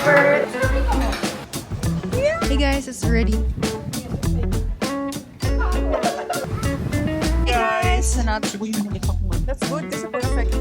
Hey guys, it's ready. Hey guys! That's good kasi perfect.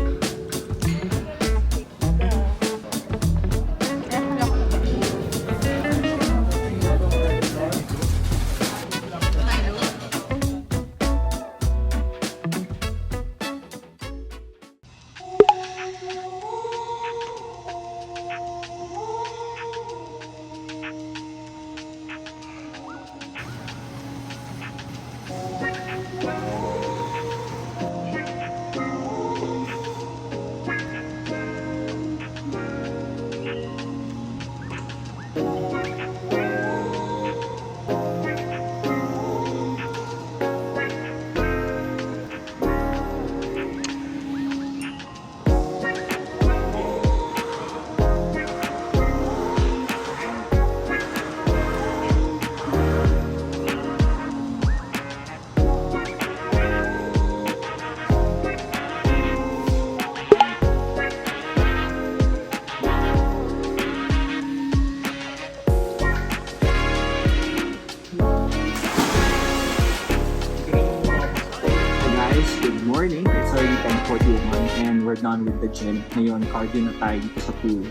Good morning. It's already 10:41 and we're done with the gym. Ngayon, cardio na tayo dito sa pool.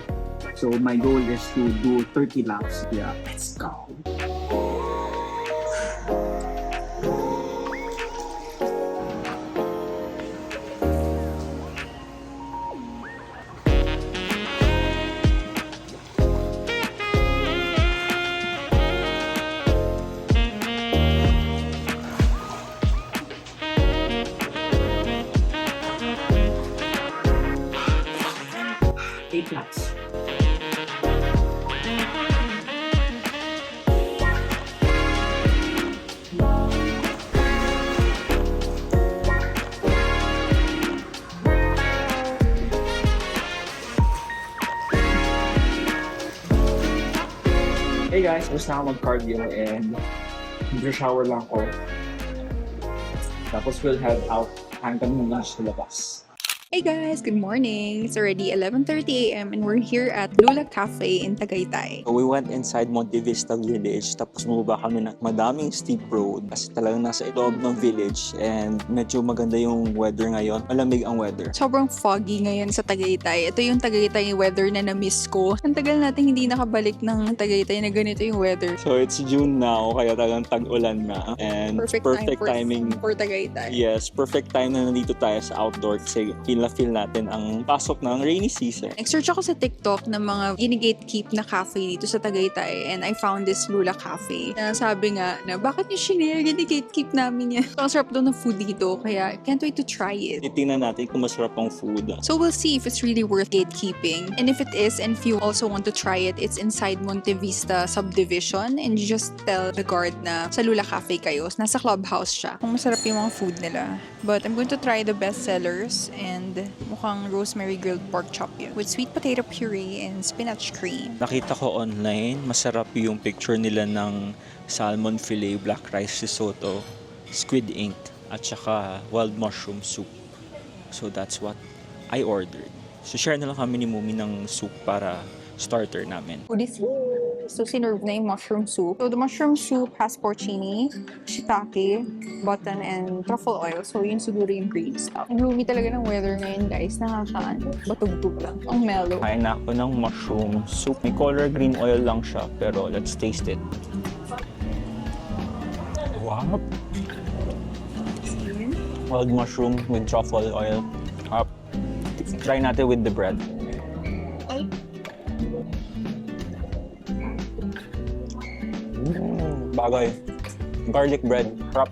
So my goal is to do 30 laps. Yeah, let's go. Laps. Hey guys, gusto na ako mag-cardio and mag-shower lang ako. Tapos we'll head out. Hanggang muna sa labas. Hey guys, good morning. It's already 11:30 a.m. and we're here at Lula Cafe in Tagaytay. We went inside Monte Vista Village, tapos bumaba kami ng madaming steep road kasi talagang nasa loob ng village and medyo maganda yung weather ngayon. Malamig ang weather. Sobrang foggy ngayon sa Tagaytay. Ito yung Tagaytay weather na na-miss ko. Ang tagal natin hindi nakabalik ng Tagaytay na ganito yung weather. So it's June now, kaya talagang tag-ulan na. And perfect timing for Tagaytay. Yes, perfect time na nandito tayo sa outdoor kasi feel natin ang pasok ng rainy season. Nag-search ako sa TikTok ng mga gini-gatekeep na cafe dito sa Tagaytay and I found this Lula Cafe. Na sabi nga na bakit yung shinare, gini-gatekeep namin yan. So, ang sarap daw ng food dito kaya can't wait to try it. Titingnan natin kung masarap ang food. So we'll see if it's really worth gatekeeping. And if it is, and if you also want to try it, it's inside Monte Vista subdivision and you just tell the guard na sa Lula Cafe kayo. Nasa clubhouse siya. Kung masarap yung mga food nila. But I'm going to try the best sellers and mukhang rosemary grilled pork chop yun with sweet potato puree and spinach cream. Nakita ko online, masarap yung picture nila ng salmon fillet, black rice risotto, squid ink, at saka wild mushroom soup. So that's what I ordered. So share na lang kami ni Mumi ng soup para starter namin. So sinerve na yung mushroom soup. So the mushroom soup has porcini, shiitake, button, and truffle oil. So yun siguro yung green stuff. Ang gloomy talaga ng weather ngayon guys. Nakakaano. Batugtog lang. Ang mellow. Kain na ako ng mushroom soup. May color green oil lang siya, pero let's taste it. Wow! Wild mushroom with truffle oil. Try natin with the bread. Bagay. Garlic bread. Harap.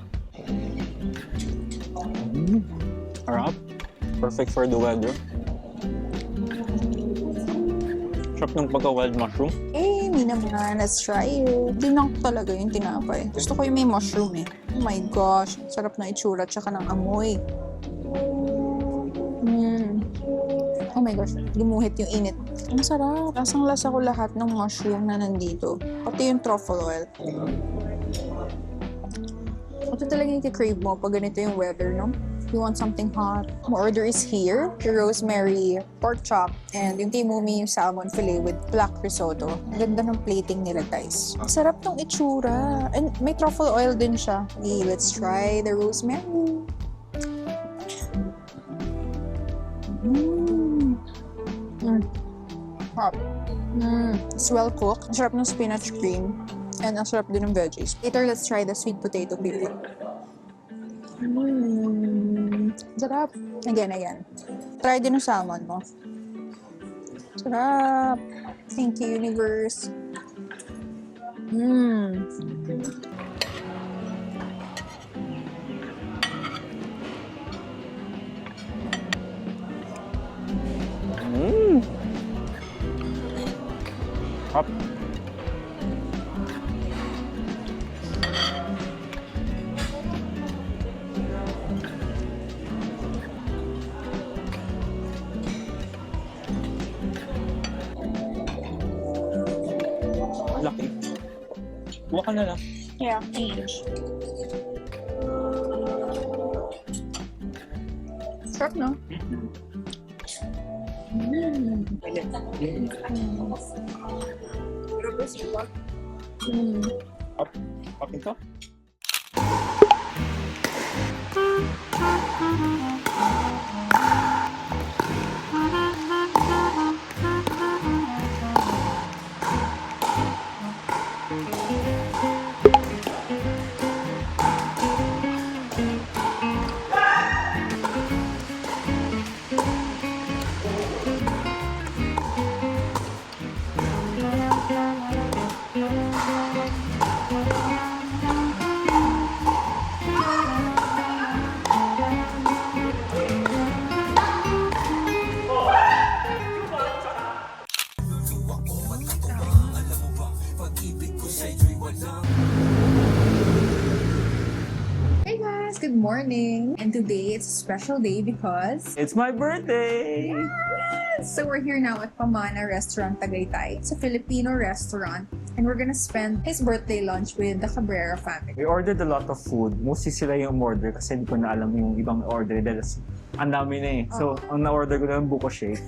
Harap. Perfect for the weather. Sarap ng pagka-wild mushroom. Hindi naman. Let's try it. Tinan ko talaga yung tinapay. Gusto ko yung may mushroom eh. Oh my gosh. Sarap na itsura tsaka ng amoy. Oh my gosh. Gimuhit yung init. Ang sarap. Lasang-lasa ko lahat ng mushroom na nandito. Pati yung truffle oil. Ito talaga yung crave mo pag ganito yung weather, no? You want something hot? My order is here. The rosemary pork chop and yung kay Mumi yung salmon fillet with black risotto. Ang ganda ng plating nila, guys. Sarap tong itsura. And may truffle oil din siya. Okay, let's try the rosemary. Hot. It's well cooked. Ang sarap ng spinach cream. And ang sarap din ng veggies. Later, let's try the sweet potato pili. Sarap. Again. Try din yung salmon mo. Sarap. Thank you, universe. Hop. Laki. Buka ka na lang. Yeah. Sarap, no? Hop. Hop ito. Hey guys, good morning. And today it's a special day because It's my birthday! so we're here now at Pamana Restaurant Tagaytay. It's a Filipino restaurant and we're gonna spend his birthday lunch with the Cabrera family. We ordered a lot of food. Mostly sila yung order kasi hindi ko na alam yung ibang order dahil ang dami na eh. So, ang na-order ko na yung buko shake.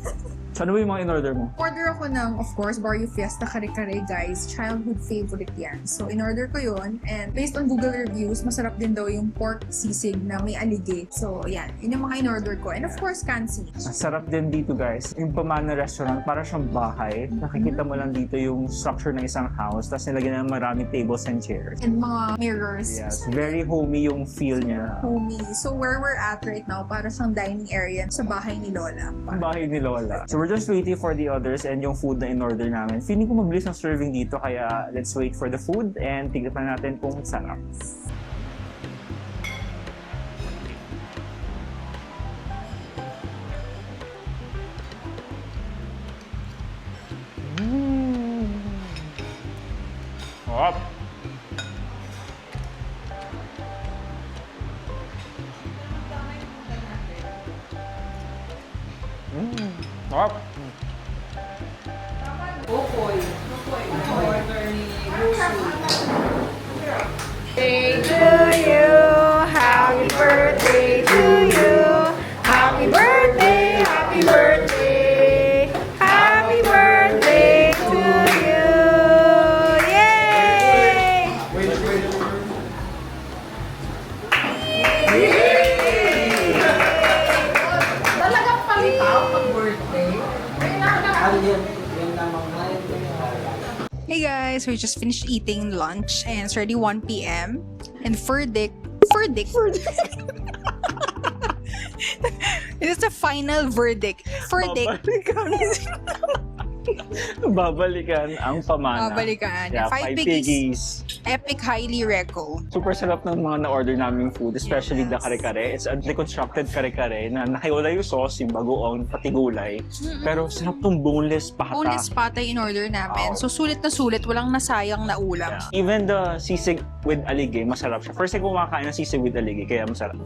So, ano ba yung mga in-order mo? Order ako ng, of course, Barrio Fiesta Kare-Kare, guys. Childhood favorite yan. So, in-order ko yun. And based on Google reviews, masarap din daw yung pork sisig na may alige. So, yan. Yun yung mga in-order ko. And of course, kansi. Ang sarap din dito guys. Yung Pamana Restaurant, para siyang bahay. Nakikita mo lang dito yung structure ng isang house. Tapos nilagyan ng maraming tables and chairs. And mga mirrors. Yes, very homey yung feel niya. Homey. So, where we're at right now, para siyang dining area sa bahay ni Lola. Ang bahay ni Lola. So we're just waiting for the others and yung food na in-order namin. Feeling ko mabilis ang serving dito kaya let's wait for the food and tignan natin kung sarap. Hop! Hop! Birthday to you, happy birthday to you, happy birthday, happy birthday, happy birthday to you, yay! Talagang palitaw pag birthday. Hey guys, we just finished eating lunch and it's already 1 p.m. And verdict. It is the final verdict. Verdict. Babalikan ang Pamana. Babalikan. Yeah, 5 5 piggies. piggies. Epic, highly reco. Super sarap ng mga na-order naming food, especially the kare-kare. It's a deconstructed kare-kare na nakiwala yung sauce, yung bagoong, pati gulay. Pero sarap tong boneless pata. Boneless patay in order namin. Wow. So sulit na sulit, walang nasayang na ulam. Yeah. Even the sisig with alige, masarap siya. First time ko kumakain ng sisig with alige, kaya masarap.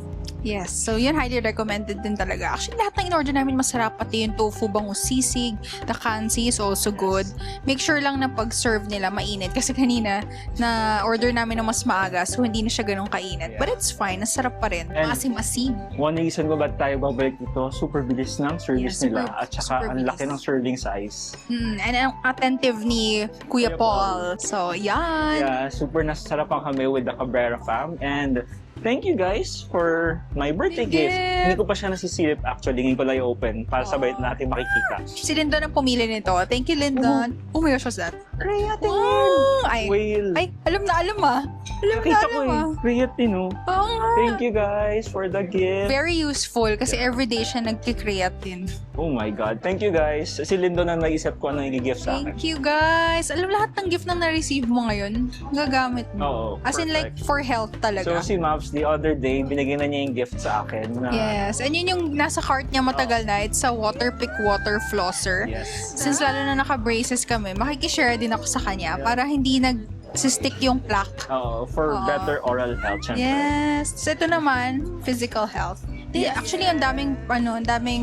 Yes, so yun highly recommended din talaga. Actually, lahat ng in-order namin masarap, pati yung tofu bangus sisig, the kansi. is also good. Make sure lang na pag-serve nila mainit. Kasi kanina, na order namin ng mas maaga, so hindi na siya ganun kainit. But it's fine, nasarap pa rin. And- Masim-masim. One reason ko ba't tayo babalik dito, super bilis ng service Yeah, nila super- at saka super ang laki bilis. ng serving size. And ang attentive ni Kuya Kuya Paul. So, yan. Yeah, super nasarapan kami with the Cabrera fam. And thank you guys for my birthday Thank gift. you. Hindi ko pa siya nasisilip actually. Ngayon ko lang i-open para sabay natin makikita. Si Lyndon ang pumili nito. Thank you, Lyndon. Oh my gosh, what's that? Creatine! Wow! Ay, Whale! ay, alam na ah. Alam Nakita na ko ah. Creatine, oh. Oo nga. Thank you guys for the gift. Very useful kasi everyday siya nagki-creatine. Oh my God. Thank you guys. Si Lyndon ang nag-isip ko ano yung gift sa akin. Thank you guys. Alam lahat ng gift na na-receive mo ngayon, gagamit mo. Oo, As in like perfect. for health So talaga. si Maps, the other day, binigyan na niya yung gift sa akin na... Yes. And yun yung nasa cart niya matagal na. It's a Waterpik water flosser. Yes. Since lalo na naka-braces kami, makikishare din ako sa kanya para hindi nag-stick yung plaque. Oo, for Oo. better oral health, syempre. Yes. So ito naman, physical health. Actually, ang daming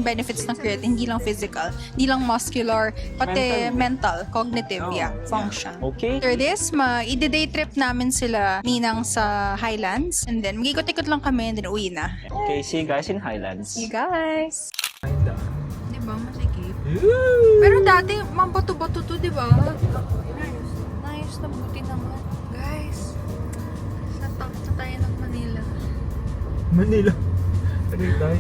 benefits ng creatine. Hindi lang physical, hindi lang muscular, pati mental, cognitive, function. Okay. After this, i-day trip namin sila ninang sa Highlands. And then, mag-ikot-ikot lang kami and then uwi na. Okay, see you guys in Highlands. See you guys! Diba, masikip? Pero dati, mabato-bato to, diba? Nice na buti naman. Guys, natapos na tayo ng Manila. Manila. Tagaytay.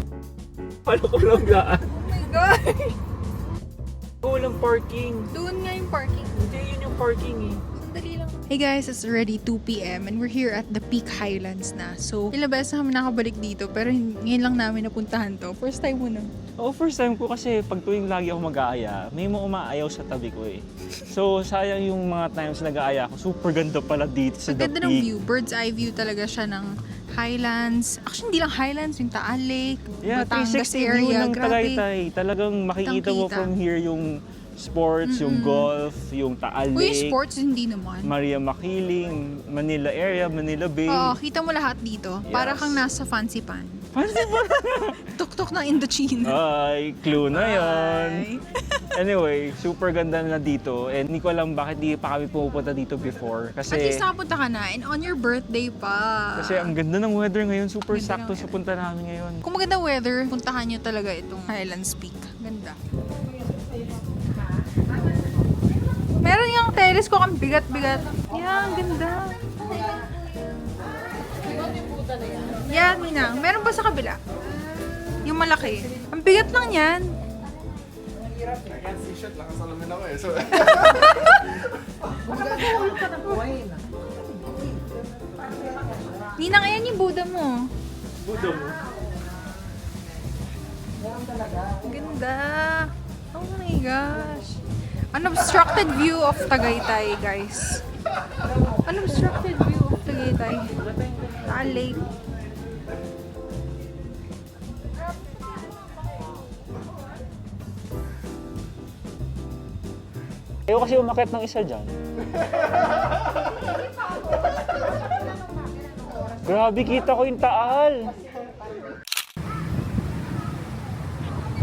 Paano ko lang gaan? Oh my God! Walang parking. Doon nga yung parking. Hindi, yun yung parking eh. Sandali lang. Hey guys, it's already 2 p.m. and we're here at the Peak Highlands na. So, ilang beses na kami nakabalik dito pero ngayon lang namin napuntahan to. First time mo na. Oo, first time ko kasi pag tuwing lagi ako mag-aaya, may mga umaayaw sa tabi ko eh. So, sayang yung mga times na nag-aaya ako. Super ganda pala dito sa Ang The ganda ng Peak. view. Bird's eye view talaga siya ng Highlands. Actually, hindi lang Highlands, yung Taal Lake, Yeah, Batangas 360 view area. ng Grabe. Tagaytay. Talagang makikita mo Kitang-kita. from here yung sports, yung golf, yung Taal Uy, Lake, sports, hindi naman. Maria Makiling, Manila area, Manila Bay. Oo, kita mo lahat dito. Para kang nasa Fancy Pan. Fancy ba? Tuk-tuk ng Indochina. Ay, clue na Ay. yon. Anyway, super ganda na dito. And hindi ko alam bakit di pa kami pumupunta dito before. At Kasi, least nakapunta ka na. And on your birthday pa. kasi ang ganda ng weather ngayon. Super Ganda sakto ng sa weather. punta namin ngayon. Kung maganda weather, puntahan nyo talaga itong Highlands Peak. Ganda. Meron yung terrace ko kang bigat-bigat. Yeah, ang ganda. Yeah, Minang. Meron pa sa kabila? Yung malaki. Ang bigat lang yan. T-shirt, nakasalamin ako eh. So, Ninang, ayan yung Buddha mo. Budo mo. Ang ganda. Oh my gosh. Unobstructed view of Tagaytay, guys. Unobstructed view of Tagaytay. Taal Lake. Ayaw kasi umakit ng isa dyan. Grabe, kita ko yung Taal.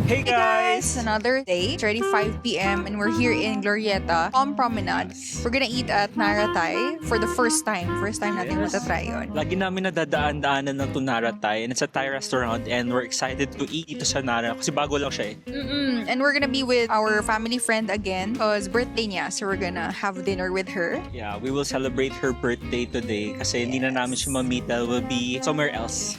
Hey Hey guys! Another day. It's already 5 p.m. and we're here in Glorieta, Palm Promenade. We're gonna eat at Naratai for the first time. First time natin matatry yun. Lagi namin nadadaan-daanan ng Tunara Thai and it's a Thai restaurant and we're excited to eat ito sa Nara kasi bago lang siya eh. And we're gonna be with our family friend again because birthday niya. So we're gonna have dinner with her. Yeah, we will celebrate her birthday today kasi hindi na namin siya ma-meet. We'll be somewhere else.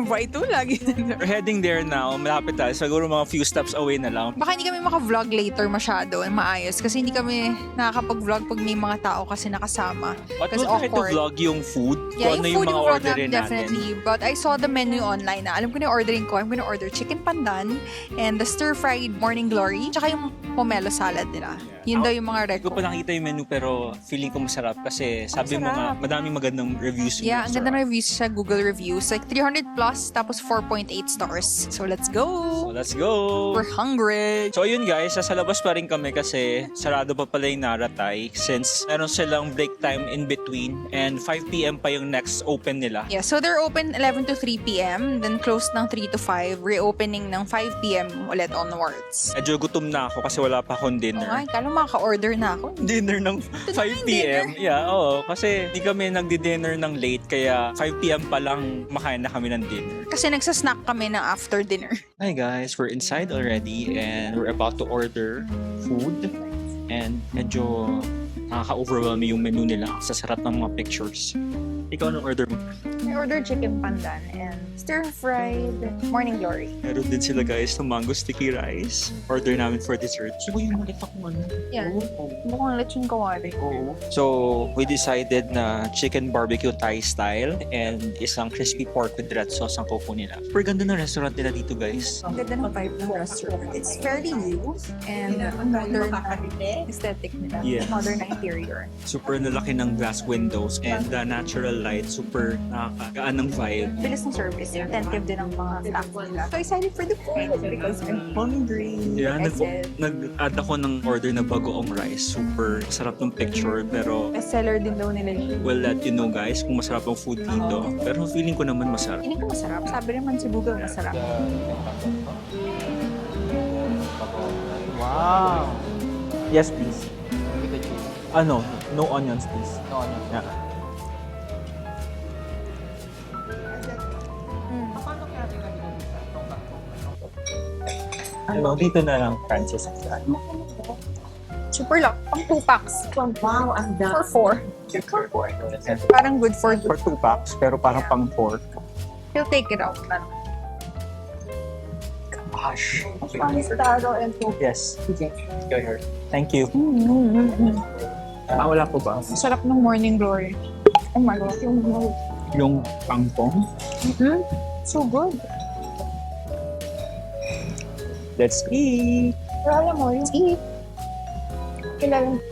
Ba ito? Lagi We're heading there now. Malapit tayo. Siguro mga few steps away na lang. Baka hindi kami maka-vlog later masyado and maayos kasi hindi kami nakakapag-vlog pag may mga tao kasi nakasama. But Kasi we'll try to awkward. vlog yung food. Yeah, kung ano yung food yung mga yung vlog na orderin natin. definitely. But I saw the menu online na alam ko na yung ordering ko. I'm gonna order chicken pandan and the stir-fried morning glory tsaka yung pomelo salad nila. Yun daw yung mga Hindi ko pa nakita yung menu pero feeling ko masarap kasi sabi mo nga Masarap. madaming magandang reviews yung Yeah, ang ganda ng restaurant. reviews sa Google Reviews. Sa like 300 plus, tapos 4.8 stars. So let's go! So, let's go! We're hungry! So ayun guys, nasa labas pa rin kami kasi sarado pa pala yung Naratay since meron silang break time in between and 5 p.m. pa yung next open nila. Yeah, so they're open 11 to 3 p.m. Then closed ng 3 to 5. Reopening ng 5 p.m. ulit onwards. Medyo gutom na ako kasi wala pa akong dinner. Ay, kala maka-order na ako. Dinner ng 5 p.m. Yeah, oo. Kasi di kami nagdi-dinner ng late kaya 5 p.m. pa lang makain na kami ng dinner. Kasi nagsasnack kami ng after dinner. Hi guys, we're inside already and we're about to order food and medyo nakaka-overwhelm yung menu nila sa sarap ng mga pictures. Ikaw anong order mo? I ordered chicken pandan and stir-fried morning glory. Meron din sila guys ng mango sticky rice. Order namin for dessert. So yung malita ko ano? Yan. Mukhang lechon kawali. Oo. So we decided na chicken barbecue Thai style and isang crispy pork with red sauce ang kukunin nila. Super ganda ng restaurant nila dito guys. Ang ganda ng vibe ng restaurant. It's fairly new and modern aesthetic nila. Yes. Modern na interior. Super nalaki ng glass windows and the natural light. Super nakakagaan ng vibe. Bilis ng service. Attentive din ang mga staff nila. So excited for the food because I'm hungry. Yeah, Excited. nag-add ako ng order na bagoong rice. Super sarap ng picture pero Bestseller din daw nila yun. we'll let you know guys kung masarap ang food dito. Pero feeling ko naman masarap. Hindi ko masarap. Sabi naman si Google masarap. Wow! Yes, please. Ano? No onions, please. No, ano? Yeah. Ano, dito na lang, Francis. Super lang. Pang 2 packs. Wow, ang dami. For 4. Parang good for For 2 packs, pero parang pang 4. He'll take it out. Gosh. Panistado and two. Yes. Go here. Thank you. Wala po ba? Sarap ng morning glory. Oh my God. Yung pangpong? So good. Let's eat! Alam mo, yung eat. Kailangan.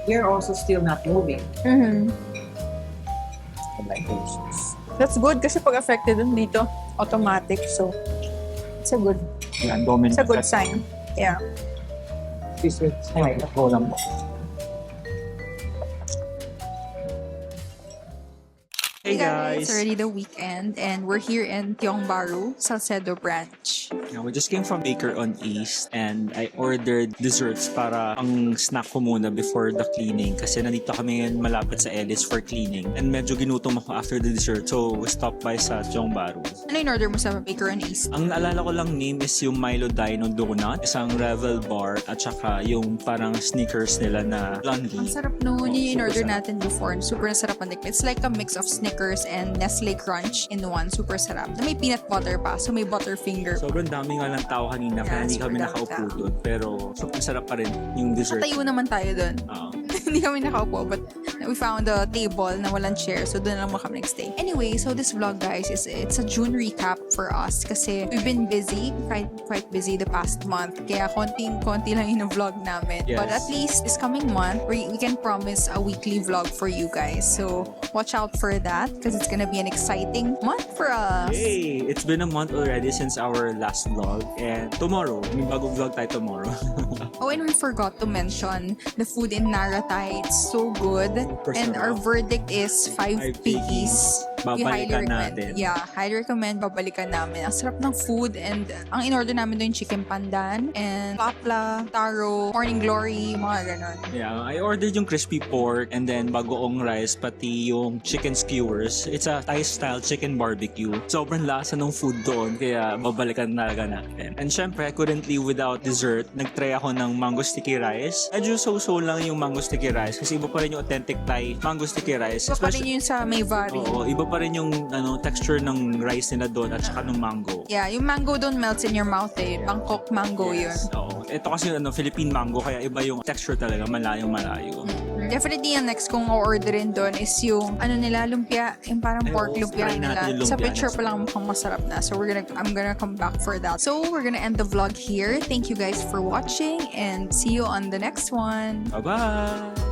We're also still not moving. That's good kasi pag affected dun dito, automatic. So, it's a good, Yan, dominant. it's a good sign. Yeah. Ay, ako lang po. Hey guys! It's already the weekend and we're here in Tiong Bahru, Salcedo branch. Now, we just came from Baker on East and I ordered desserts para ang snack ko muna before the cleaning kasi nandito kami ngayon malapit sa Ellis for cleaning and medyo ginutom ako after the dessert so we stopped by sa Tiong Bahru. Ano yung order mo sa Baker on East? Ang naalala ko lang name is yung Milo Dino Donut, isang Revel bar at saka yung parang sneakers nila na Blondie. Ang sarap noon. Yun yung super order sarap. natin before. Super sarap ang tikman. It's like a mix of Snickers and Nestle Crunch in one. Super sarap. Na may peanut butter pa. So may butterfinger. Sobrang dami nga lang tao kanina kaya Yeah, hindi kami super nakaupo dami tao. doon. Pero sobrang sarap pa rin yung dessert. Tayo naman tayo doon. Hindi kami nakaupo but we found a table na walang chair so doon lang kami nagstay. Anyway, so this vlog guys is it's a June recap for us kasi we've been busy, quite busy the past month. Kaya konti lang yung vlog namin. Yes. But at least this coming month we can promise a weekly vlog for you guys. So watch out for that because it's gonna be an exciting month for us. Hey, it's been a month already since our last vlog and tomorrow, may bagong vlog tayo tomorrow. Oh, and we forgot to mention the food in Naratay. It's so good. Super And sarap. our verdict is 5 piggies. We highly Babalikan recommend. natin. Yeah, highly recommend. Babalikan namin. Ang sarap ng food and ang in-order namin doon yung chicken pandan and papla, taro, morning glory, mga ganon. Yeah, I ordered yung crispy pork and then bagoong rice pati yung chicken skewers. It's a Thai-style chicken barbecue. Sobrang lasa ng food doon kaya babalikan talaga natin. And syempre, I couldn't live without dessert. Nag-try ako ng mango sticky rice. Medyo so-so lang yung mango sticky rice kasi iba pa rin yung authentic Thai mango sticky rice. Iba pa rin yun sa may vari. Oo, iba pa rin yung texture ng rice nila doon at saka ng mango. Yeah, yung mango doon melts in your mouth eh. Bangkok mango yun. Oo. Ito kasi Philippine mango kaya iba yung texture talaga, malayong-malayo. Definitely yung next kong o-orderin doon is yung nila, lumpia, yung parang Ay, pork oo, lumpia try natin nila. yung Sa lumpia picture next pa lang mukhang masarap na. So I'm gonna come back for that. So we're gonna end the vlog here. Thank you guys for watching and see you on the next one. Bye-bye!